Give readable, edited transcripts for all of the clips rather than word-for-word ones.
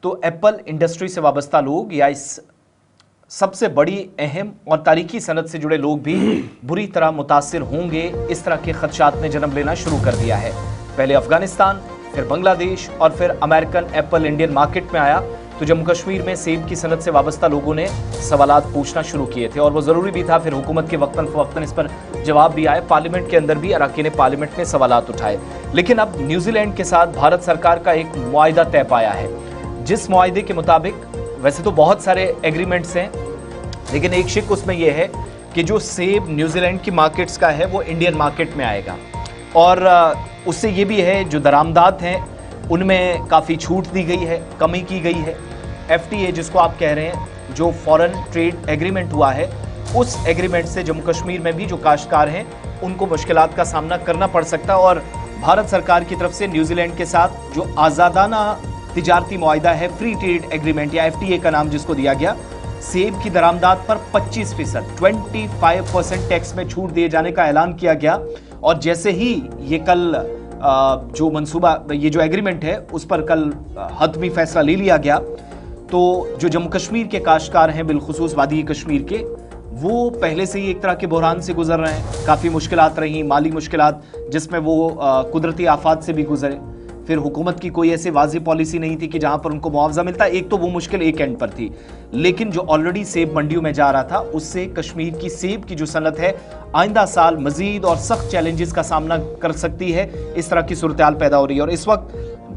तो Apple industry से वाबस्ता लोग या इस सबसे बड़ी अहम और तारीखी सनत से जुड़े लोग भी बुरी तरह मुतासिर होंगे, इस तरह के खदशात ने जन्म लेना शुरू कर दिया है। पहले अफगानिस्तान, फिर बांग्लादेश और फिर अमेरिकन एप्पल इंडियन मार्केट में आया तो जम्मू कश्मीर में सेब की सनत से वाबस्ता लोगों ने सवालात पूछना शुरू किए थे और वो ज़रूरी भी था। फिर हुकूमत के वक्तन फ़वक्तन इस पर जवाब भी आए। पार्लियामेंट के अंदर भी अरकान पार्लियामेंट ने सवालात उठाए। लेकिन अब न्यूजीलैंड के साथ भारत सरकार का एक मुआहिदा तय पाया है, जिस मुआहिदे के मुताबिक वैसे तो बहुत सारे एग्रीमेंट्स हैं, लेकिन एक शिक उसमें यह है कि जो सेब न्यूजीलैंड की मार्केट्स का है वो इंडियन मार्केट में आएगा और उससे ये भी है जो दरामदात हैं उनमें काफ़ी छूट दी गई है, कमी की गई है। FTA जिसको आप कह रहे हैं, जो फॉरेन ट्रेड एग्रीमेंट हुआ है, उस एग्रीमेंट से जम्मू कश्मीर में भी जो काश्तकार हैं उनको मुश्किलात का सामना करना पड़ सकता है। और भारत सरकार की तरफ से न्यूजीलैंड के साथ जो आज़ादाना तिजारती मुआहिदा है, फ्री ट्रेड एग्रीमेंट या FTA का नाम जिसको दिया गया, सेब की दरामदात पर 25% 25% टैक्स में छूट दिए जाने का ऐलान किया गया। और जैसे ही ये कल जो मंसूबा, ये जो एग्रीमेंट है उस पर कल हतमी फैसला ले लिया गया, तो जो जम्मू कश्मीर के काश्तकार हैं, बिलखुसूस वादी कश्मीर के, वो पहले से ही एक तरह के बहरान से गुजर रहे हैं। काफ़ी मुश्किलात रही, माली मुश्किलात, जिसमें वो कुदरती आफात से भी गुजरे। फिर हुकूमत की कोई ऐसी वाज़ेह पॉलिसी नहीं थी कि जहां पर उनको मुआवजा मिलता। एक तो वो मुश्किल एक एंड पर थी, लेकिन जो ऑलरेडी सेब मंडियों में जा रहा था उससे कश्मीर की सेब की जो सनत है आइंदा साल मजीद और सख्त चैलेंजेस का सामना कर सकती है। इस तरह की सूरत हाल पैदा हो रही है। और इस वक्त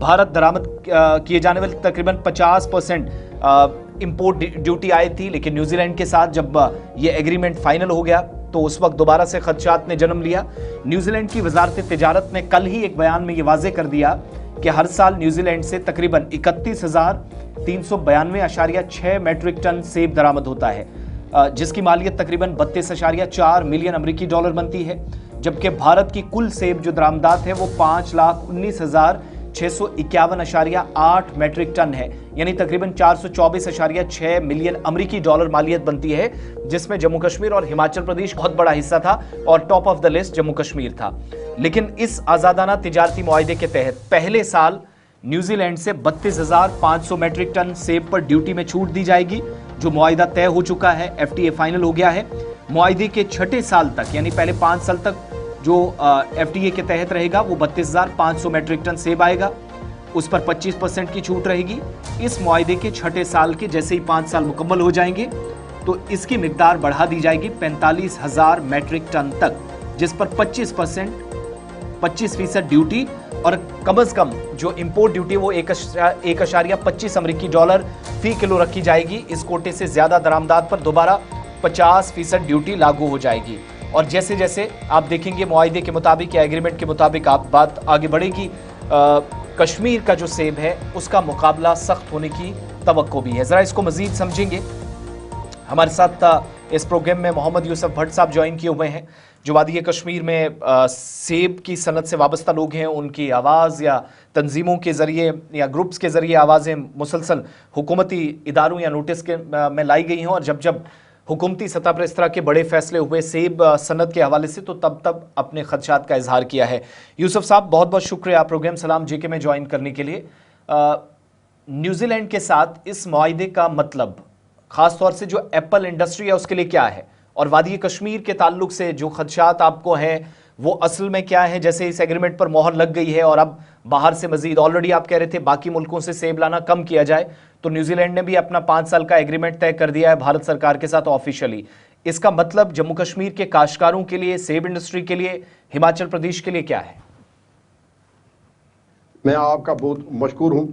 भारत दरामद किए जाने वाले तकरीबन 50% इंपोर्ट ड्यूटी आई थी, लेकिन न्यूजीलैंड के साथ जब ये एग्रीमेंट फाइनल हो गया तो उस वक्त दोबारा से खदशात ने जन्म लिया। न्यूजीलैंड की वजारत तिजारत ने कल ही एक बयान में ये वाज़े कर दिया कि हर साल न्यूजीलैंड से तकरीबन 31,392.6 मैट्रिक टन सेब दरामद होता है, जिसकी मालियत तकरीबन 32.4 मिलियन अमरीकी डॉलर बनती है। जबकि भारत की कुल सेब जो दरामदात है वो 5,19,651.8 मैट्रिक टन है, यानी तकरीबन 424.6 मिलियन अमरीकी डॉलर मालियत बनती है, जिसमें जम्मू कश्मीर और हिमाचल प्रदेश बहुत बड़ा हिस्सा था और top of the list Jammu Kashmir था। लेकिन इस आज़ादाना तिजारती मुआहिदे के तहत पहले साल न्यूजीलैंड से 32,500 मैट्रिक टन सेब पर ड्यूटी में छूट दी जाएगी, जो मुआहिदा तय हो चुका है, FTA फाइनल हो गया है। मुआहिदे के छठे साल तक, यानी पहले 5 साल तक जो FTA के तहत रहेगा वो 32,500 मैट्रिक टन सेब आएगा, उस पर 25% की छूट रहेगी। इस मुआहिदे के छठे साल के जैसे ही 5 साल मुकम्मल हो जाएंगे तो इसकी मिकदार बढ़ा दी जाएगी 45,000 मैट्रिक टन तक, जिस पर 25% ड्यूटी और कम से कम जो इंपोर्ट ड्यूटी वो 1.25 अमरीकी डॉलर फी किलो रखी जाएगी। इस कोटे से ज्यादा दरामदात पर दोबारा 50% ड्यूटी लागू हो जाएगी। और जैसे जैसे आप देखेंगे मुआहिदे के मुताबिक या एग्रीमेंट के मुताबिक आप बात आगे बढ़ेगी, कश्मीर का जो सेब है उसका मुकाबला सख्त होने की तवक्को भी है। ज़रा इसको मज़ीद समझेंगे। हमारे साथ इस प्रोग्राम में मोहम्मद यूसुफ भट्ट साहब ज्वाइन किए हुए हैं, जो वादी कश्मीर में सेब की सनत से वाबस्ता लोग हैं। उनकी आवाज़ या तंजीमों के ज़रिए या ग्रुप्स के ज़रिए आवाज़ें मुसलसल हुकूमती इदारों या नोटिस के में लाई गई हैं, और जब जब हुकूमती सतह पर इस तरह के बड़े फैसले हुए सेब सनत के हवाले से तो तब अपने खदशात का इजहार किया है। यूसुफ साहब, बहुत बहुत शुक्रिया प्रोग्राम सलाम JK में ज्वाइन करने के लिए। न्यूजीलैंड के साथ इस मुआहिदे का मतलब ख़ास तौर से जो एप्पल इंडस्ट्री है उसके लिए क्या है, और वादी कश्मीर के ताल्लुक से जो खदशात आपको हैं वो असल में क्या है? जैसे इस एग्रीमेंट पर मोहर लग गई है और अब बाहर से मजीद, ऑलरेडी आप कह रहे थे बाकी मुल्कों से सेब लाना कम किया जाए, तो न्यूजीलैंड ने भी अपना 5 साल का एग्रीमेंट तय कर दिया है भारत सरकार के साथ ऑफिशियली। इसका मतलब जम्मू कश्मीर के काश्तकारों के लिए, सेब इंडस्ट्री के लिए, हिमाचल प्रदेश के लिए क्या है? मैं आपका बहुत मशकूर हूँ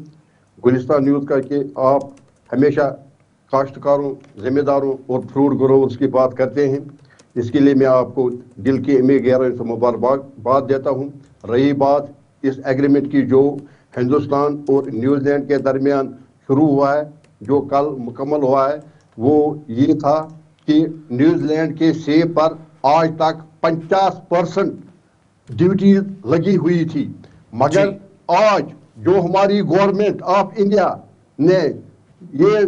गुलिस्तान न्यूज़ का कि आप हमेशा काश्तकारों, ज़िम्मेदारों और फ्रूट ग्रोवर्स की बात करते हैं। इसके लिए मैं आपको दिल की गहराई से मुबारकबाद देता हूँ। रही बात इस एग्रीमेंट की जो हिंदुस्तान और न्यूजीलैंड के दरमियान शुरू हुआ है, जो कल मुकम्मल हुआ है, वो ये था कि न्यूजीलैंड के सेब पर आज तक 50% ड्यूटी लगी हुई थी, मगर आज जो हमारी गवर्नमेंट ऑफ इंडिया ने ये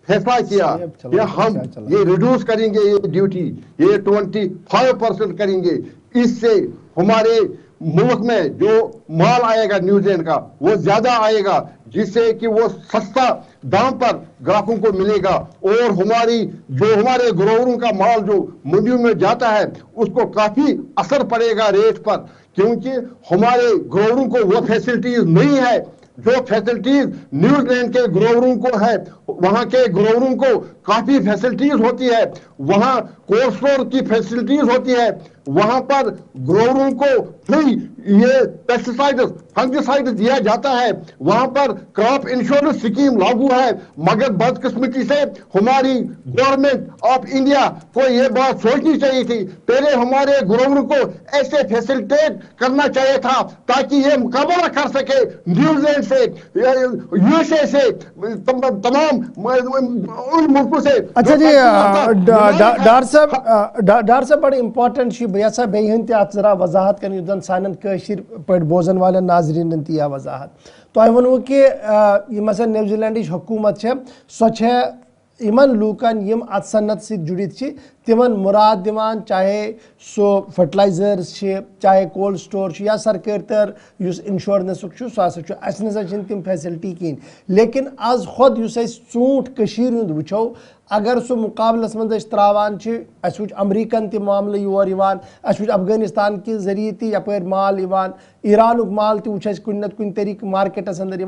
फैसला किया कि हम ये रिड्यूस करेंगे, ये ड्यूटी ये 25% करेंगे, इससे हमारे मुल्क में जो माल आएगा न्यूजीलैंड का वो ज्यादा आएगा, जिससे कि वो सस्ता दाम पर ग्राहकों को मिलेगा और हमारे ग्रोवरों का माल जो मंडियों में जाता है उसको काफी असर पड़ेगा रेट पर, क्योंकि हमारे ग्रोवरों को वो फैसिलिटीज नहीं है जो फैसिलिटीज न्यूजीलैंड के ग्रोवरों को है। वहां के ग्रोवरों को काफी फैसिलिटीज होती है, वहां कोल्ड स्टोर की फैसिलिटीज होती है, वहां पर ग्रोवरों को फ्री ये पेस्टिसाइड्स फंगिसाइड्स दिया जाता है, वहां पर क्रॉप इंश्योरेंस स्कीम लागू है। मगर बदकिस्मती से हमारी गवर्नमेंट ऑफ इंडिया को ये बात सोचनी चाहिए थी, पहले हमारे ग्रोवरों को ऐसे फैसिलिटेट करना चाहिए था ताकि ये मुकाबला कर सके न्यूजीलैंड से, यूएसए से, तमाम उन मुल्कों से। अच्छा जी, डॉक्टर साहब बड़ी इंपॉर्टेंट यसा बेहन जरा वजाहत कर युद्ध सान कशिर पे बोजन वाले नाजरीन ती वजाहत तो वनो कि मसा न्यूजीलैंड हुकूमत सो इमन लूकन यम अत सन्नत से जुड़ित तिमन मुराद दिवान, चाहे सो फर्टिलाइजर्स चाहे कोल्ड स्टोर या सरकार तर इंश्योरेंस सह तिम फैसिलिटी कहें, लेकिन आज खुद ूंट वो अगर सो मुकाबलस मज त्रावान वो अमरीकन त मामले योर वो अफगानिस्तान के जरिए ती यपर माल ईरान माल वो कुन नत कुन तरीक मार्केटस अंदर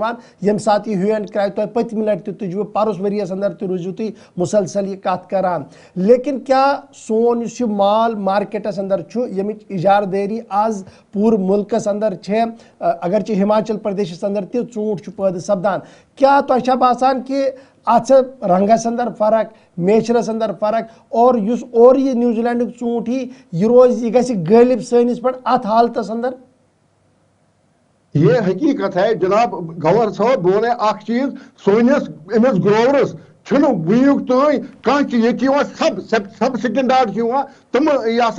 यम सात ह्यू एंड क्राई तुम पतम लट तुझो परस वरियस अंदर तो रूजू तुम मुसलसल ये कत करान, लेकिन क्या सोन इस माल मार्केटस अंदर यमिच इजारदारी आज पूरे मुल्कस अंदर अगर हिमाचल प्रदेश अंदर तूंट पैदा सपदान, क्या तुम बसान कि अत रंगस अंदर फर्क, मेचरस अंदर फर्क और ये न्यूजीलैंड ूंट यह रोज यह गालिब सैनिस पे अत हालतस अंदर? ये हकीकत है जनाब गवर्नर साहब, बोले अख चीज सोनिस अमिस ग्रोवरस वुक तान कह सब स्टैंडर्ड तम यह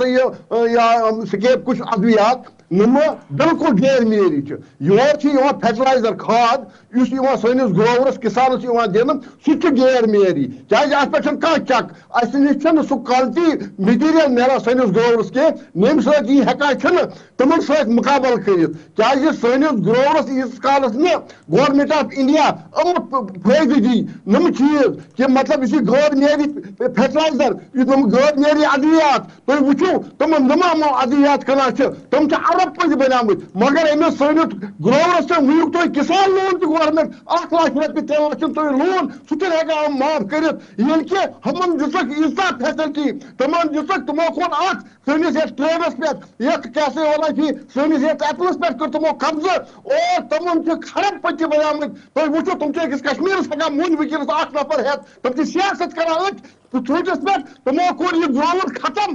स्केप कुछ अद्वियात नम बिल्कुल गैर मेरी योर फर्टिलाइजर खाद सैनिस ग्रोवरस किसानस दिन सह गैर मेरी क्या पे चक अस नश सह क्वालिटी मटीरियल ना सैनिस ग्रोवरस कह यम सकान तमन सत मुकाबल कर सैनिस ग्रोवरस यीस कालस न गवर्नमेंट ऑफ इंडिया फायदे दी नम चीज कि मतलब यह गैर मेरी फर्टिलाइजर गैर मेरी अद्वियात तुम वो तम नमो अद्वियात कना तम अरब पज बनामुत, मगर अमिस सैनिस ग्रोवरस वुक तुम किसान लोन गवर्नमेंट 8 लाख रपये 3 लाख तुम लोन सह माफ कर हमन दिसक ईसा फैसिलिटी तमन दिसक तमो खोन सैनिस ट्रेनस पे कैसे वाला सैनिस एप्पलस पे कर तमो कब्जा और तमन खरब पच बनामुत तुम वो तुम कश्मीर हका मुन वनस 8 नफर हेत तुम सियासत करान चूंटिस पे तमो कोर यह ग्रोवर खत्म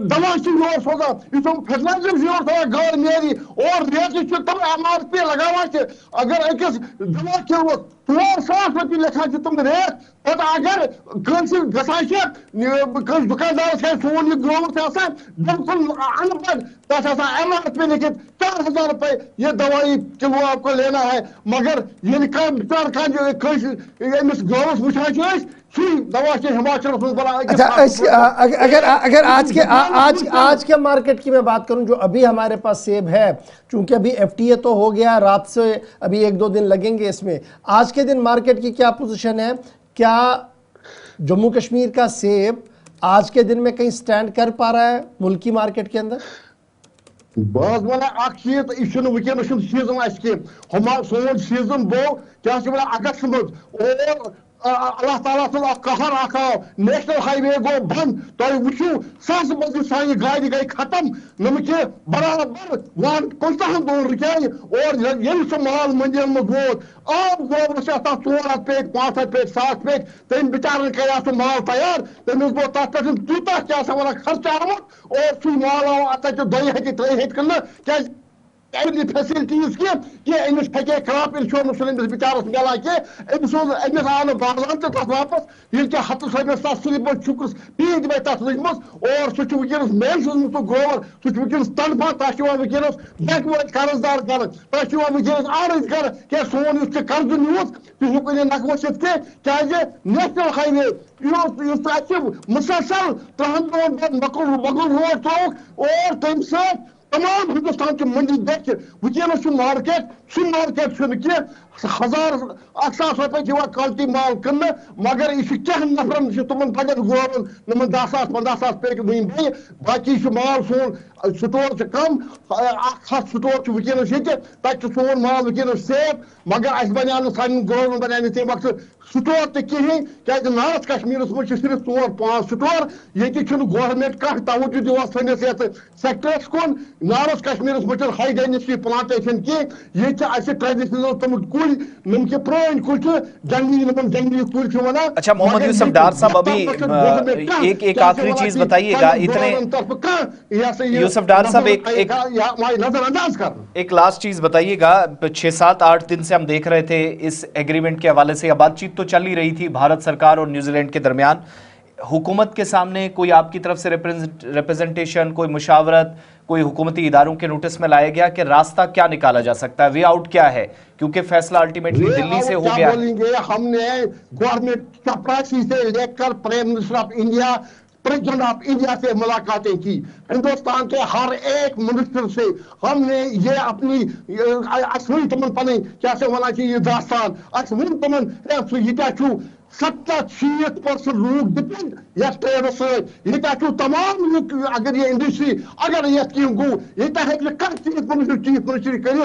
दवा योर सोजान यह फर्टिलाइजर योर सोजान गैर मेरी और रेट तम MRP लगावा अगर अकिस दवा किलो 4,000 रपये लिखान तुम रेट पे अगर गसान दुकानदार सोन यह ग्रोवर बिल्कुल अनपढ़ तथा MRP लिखित 4,000 रुपये ये दवाई किलो आपको लेना है, मगर ये बेचार अमिस ग्रोवरस वुचान दवा हिमाचल अगर आज के मार्केट की मैं बात करूं जो अभी हमारे पास सेब है, चूंकि अभी FTA तो हो गया, रात से अभी 1-2 दिन लगेंगे इसमें, आज के दिन मार्केट की क्या पोजीशन है? क्या जम्मू कश्मीर का सेब आज के दिन में कहीं स्टैंड कर पा रहा है मुल्की मार्केट के अंदर? बस वना चीज यह वनस सीजन हम सोन सीजन गो क्या अगस्त मज और अल्लाह ताला तुल कहर आव नेशनल हाईवे गो बंद तुम वो सस बज सान गाड़ी गई खत्म नम कि बराबर 15 दोन रुकान और ये सह माल मंडियन मज वोत आम ग्रोवरस 400 पेट 500 पेट 7 पेट तम बेचारन कर सह माल तैयार तमिस गो तथ पे तूत क्या वन खर्च आमुत और सह माल आव अत 2 3 कन क्या फैसिलिटीज की अमिस हे क्रॉप इंश्योरेंस अमिस बिचारस मिलान की अमिस आव न बाजान तो तथ वापस ये हथ समिस स्लिप शुक्रस पीद मे तथ लजम और सह वनस मेल सोचमुत ग्रोवर सह वनस तनख्वाह तक वनस बैंक वाल कर्जदार कर तक वनस आरज कर क्या सोन कर्ज नीत तुम हेको नक वसित क्या नेशनल हाईवे मुसलसल 3 दोन मकल रोड त्रोक और तम तमाम हिंदुस्तान की मंडी देख वनस मार्केट सह मार्केट हजार 1,000 रुपये क्वालिटी माल कन मगर यह क्या नफरन तुम पगन गोवन नमन 10,000 15,000 पे बे बाकी माल सोन स्टोर कम 1 स्टोर वनस तक सोन माल वनस सेफ मगर अस बना सान गोवन बना तम वक्त स्टोर तो कहें क्या नॉर्थ कश्मीर मज सिर्फ 4-5 स्टोर ये गवर्नमेंट कह तवज्जो दिवान सनिस सेक्टर्स कुन नॉर्थ कश्मीर मज हाई डायनेस्टी प्लांटेशन की ट्रेडिशनल तम कुल नम के पुरान कुल जंगली कुल वन। अच्छा मोहम्मद यूसुफ डार साहब अभी एक आखिरी चीज बताइएगा इतने यूसुफ डार साहब नजरअंदाज कर एक लास्ट चीज बताइएगा 6-7-8 दिन से हम देख रहे थे इस एग्रीमेंट के हवाले से बातचीत तो चल ही रही थी भारत सरकार और न्यूजीलैंड के दरमियान। हुकूमत के सामने कोई आपकी तरफ से रिप्रेजेंटेशन कोई मुशावरत कोई हुकूमती इदारों के नोटिस में लाया गया कि रास्ता क्या निकाला जा सकता है, वे आउट क्या है, क्योंकि फैसला अल्टीमेटली दिल्ली से हो गया। हमने गवर्नमेंट चपरासी से लेकर prime minister of India president of India से मुलाकातें की, हिंदुस्तान के हर एक मिनिस्टर से हमने ये अपनी तमन पन क्या वन ये दास्तान वन तमन यह 70-60% लोग डिपेंड या ट्रेड सो तमाम अगर ये इंडस्ट्री अगर ये गो ये चीफ मिनिस्टर कर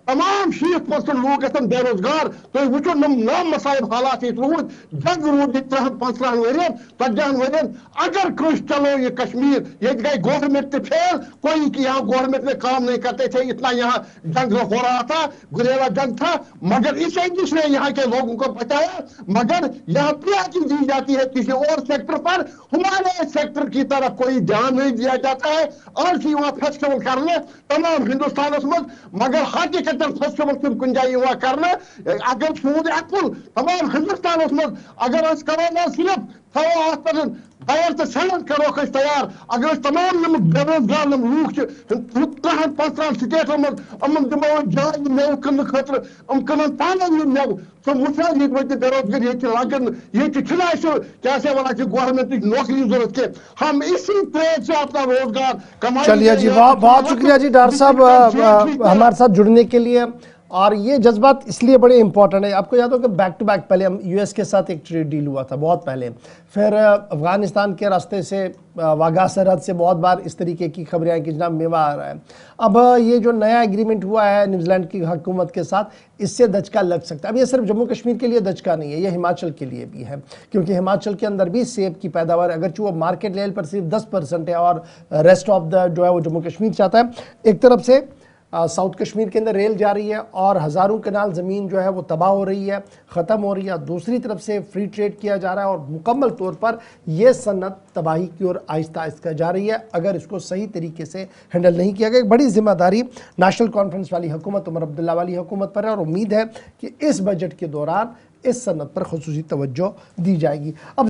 तमाम 60% लोग गन बेरोजगार तो वो नाम मसाइब हालात रूद जंग रूद 30-35 वन 50 वन अगर कस चलो ये कश्मीर ये गई गवर्नमेंट फेल कोई यहाँ गवर्नमेंट में काम नहीं करते थे इतना यहाँ जंग हो रहा था गुरेला जंग था मगर इस इंडस्ट्री ने यहाँ के लोगों को बचाया मगर यहाँ प्याजी दी जाती है किसी और सेक्टर पर हमारे सेक्टर की तरफ कोई ध्यान नहीं दिया जाता है और वहाँ फेस्टिवल करने तमाम हिंदुस्तान मगर हकीकत फेस्टिवल कुन जाए करने अगर सूद एप्पल तमाम हिंदुस्तान अगर करो सिर्फ थो तैयार तो सनत करो तैयार अगर तमाम बेरोजगार लूख 30-35 स्टेटों में दिमो जाय मेव कन खतर कन पान मेव सो मुसाल ये बेरोजगार ये लगन ये क्या से वन गवर्नमेंट नौकरी जरूरत के हम इसी ट्रेड से अपना रोजगार कमाएंगे। चलिए जी बहुत शुक्रिया जी डॉक्टर साहब हमारे साथ जुड़ने के लिए। और ये जज्बात इसलिए बड़े इंपॉर्टेंट है, आपको याद हो कि बैक टू बैक पहले हम यूएस के साथ एक ट्रेड डील हुआ था बहुत पहले, फिर अफगानिस्तान के रास्ते से वाघा सरहद से बहुत बार इस तरीके की खबरें आई कि जनाब मेवा आ रहा है। अब ये जो नया एग्रीमेंट हुआ है न्यूजीलैंड की हुकूमत के साथ इससे दचका लग सकता है। अब ये सिर्फ जम्मू कश्मीर के लिए दचका नहीं है, ये हिमाचल के लिए भी है क्योंकि हिमाचल के अंदर भी सेब की पैदावार अगरचि वो मार्केट लेवल पर सिर्फ 10% है और रेस्ट ऑफ द जो है वो जम्मू कश्मीर चाहता है। एक तरफ से साउथ कश्मीर के अंदर रेल जा रही है और हज़ारों कनाल ज़मीन जो है वो तबाह हो रही है, ख़त्म हो रही है, दूसरी तरफ से फ्री ट्रेड किया जा रहा है और मुकम्मल तौर पर यह सन्नत तबाही की ओर आहिस्ता आहिस्ता जा रही है अगर इसको सही तरीके से हैंडल नहीं किया गया। एक बड़ी जिम्मेदारी नेशनल कॉन्फ्रेंस वाली हुकूमत उमर अब्दुल्ला वाली हुकूमत पर है और उम्मीद है कि इस बजट के दौरान इस सन्नत पर खुसूसी तवज्जो दी जाएगी। अब